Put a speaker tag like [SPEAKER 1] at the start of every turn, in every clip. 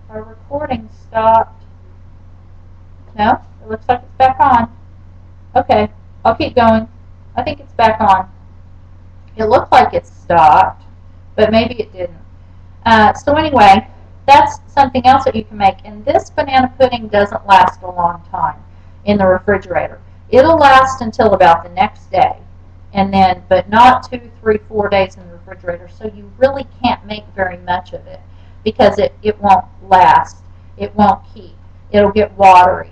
[SPEAKER 1] Our recording stopped. No, it looks like it's back on. Okay, I'll keep going. I think it's back on. It looked like it stopped, but maybe it didn't. So anyway, that's something else that you can make. And this banana pudding doesn't last a long time in the refrigerator. It'll last until about the next day, and then, but not 2, 3, 4 days in the refrigerator. So you really can't make very much of it because it won't last. It won't keep. It'll get watery.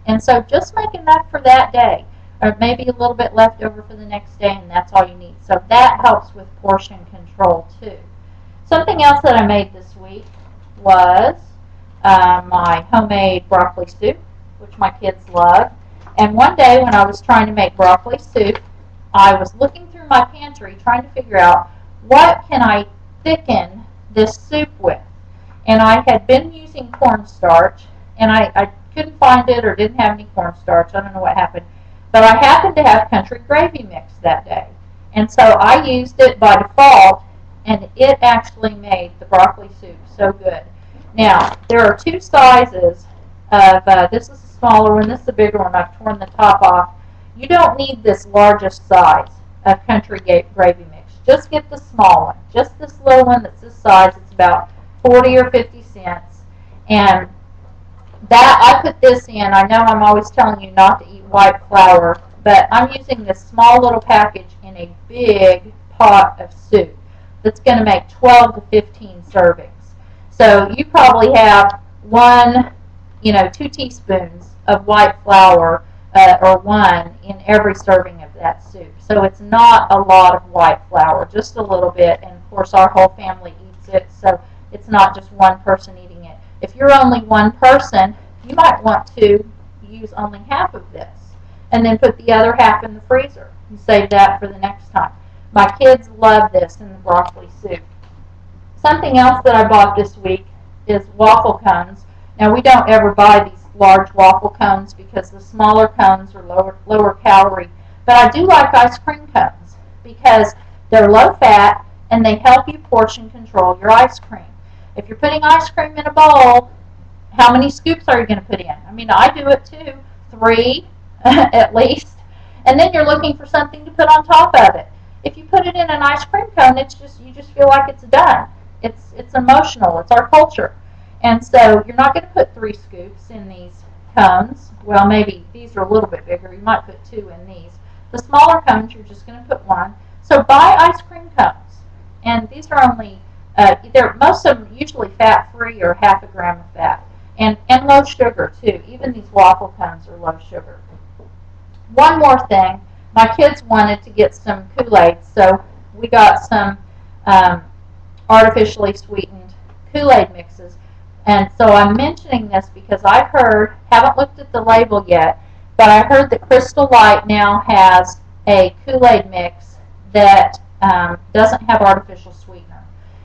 [SPEAKER 1] And so just make enough for that day, or maybe a little bit left over for the next day, and that's all you need. So that helps with portion control too. Something else that I made this week was my homemade broccoli soup, which my kids love. And one day when I was trying to make broccoli soup, I was looking through my pantry trying to figure out what can I thicken this soup with. And I had been using cornstarch, and I couldn't find it or didn't have any cornstarch. I don't know what happened. But I happened to have country gravy mix that day. And so I used it by default, and it actually made the broccoli soup so good. Now, there are two sizes of, this is a smaller one, this is a bigger one. I've torn the top off. You don't need this largest size of country gravy mix. Just get the small one. Just this little one that's this size. It's about 40 or 50 cents. And that, I put this in. I know I'm always telling you not to eat white flour, but I'm using this small little package in a big pot of soup that's going to make 12 to 15 servings. So you probably have 2 teaspoons of white flour or 1 in every serving of that soup. So it's not a lot of white flour, just a little bit. And of course our whole family eats it, so it's not just one person eating it. If you're only one person, you might want to use only half of this and then put the other half in the freezer and save that for the next time. My kids love this in the broccoli soup. Something else that I bought this week is waffle cones. Now, we don't ever buy these large waffle cones because the smaller cones are lower calorie. But I do like ice cream cones because they're low fat and they help you portion control your ice cream. If you're putting ice cream in a bowl, how many scoops are you going to put in? I mean, I do it too, 3 at least. And then you're looking for something to put on top of it. If you put it in an ice cream cone, you just feel like it's done. It's emotional. It's our culture. And so you're not going to put 3 scoops in these cones. Well, maybe these are a little bit bigger. You might put 2 in these. The smaller cones, you're just going to put 1. So buy ice cream cones. And these are only, most of them usually fat-free or half a gram of fat. And low sugar, too. Even these waffle cones are low sugar. One more thing. My kids wanted to get some Kool-Aid, so we got some artificially sweetened Kool-Aid mixes. And so I'm mentioning this because I've heard, haven't looked at the label yet, but I heard that Crystal Light now has a Kool-Aid mix that doesn't have artificial sweetener.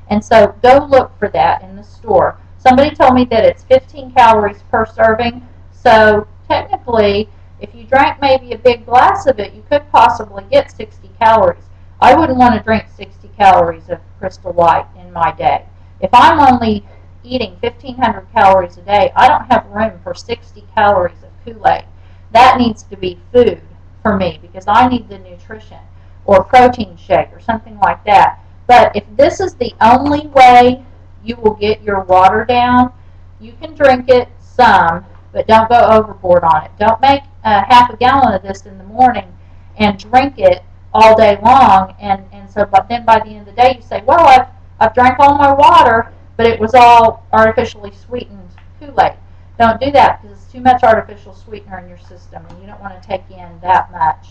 [SPEAKER 1] And so go look for that in the store. Somebody told me that it's 15 calories per serving, so technically, if you drank maybe a big glass of it, you could possibly get 60 calories. I wouldn't want to drink 60 calories of Crystal Light in my day. If I'm only eating 1,500 calories a day, I don't have room for 60 calories of Kool-Aid. That needs to be food for me because I need the nutrition, or protein shake or something like that. But if this is the only way you will get your water down, you can drink it some, but don't go overboard on it. Don't make half a gallon of this in the morning and drink it all day long, and so but then by the end of the day you say, well, I've drank all my water, but it was all artificially sweetened Kool-Aid. Don't do that because it's too much artificial sweetener in your system, and you don't want to take in that much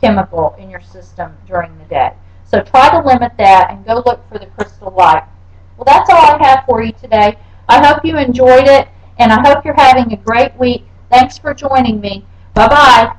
[SPEAKER 1] chemical in your system during the day. So try to limit that and go look for the Crystal Light. Well, that's all I have for you today. I hope you enjoyed it, and I hope you're having a great week. Thanks for joining me. Bye-bye.